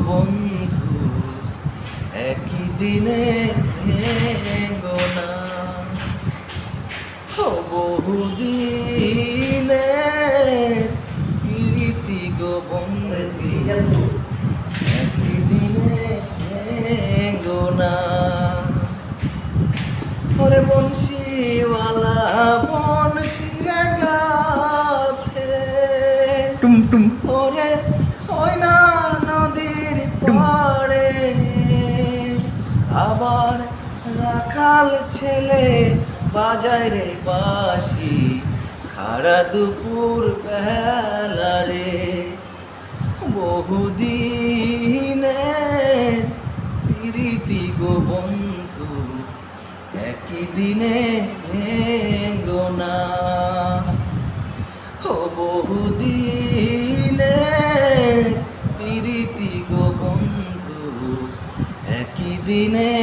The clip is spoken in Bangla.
বন্ধু একই দিনে ভেঙো না। ও বহুদিনে প্রীতি গো বন্ধু একই দিনে ভেঙো না। ওরে বংশীওয়ালা বংশীরে গাথে টুম টুম ওরে ওই না নদীর পাড়ে আবার রাখাল ছেলে বাজায় রে বাঁশি খাড়া দুপুর বেলা রে। বহুদিনে প্রীতি গো বন্ধু একই দিনে ভেঙো না। ও বহুদিনে প্রীতি গো বন্ধু একই দিনে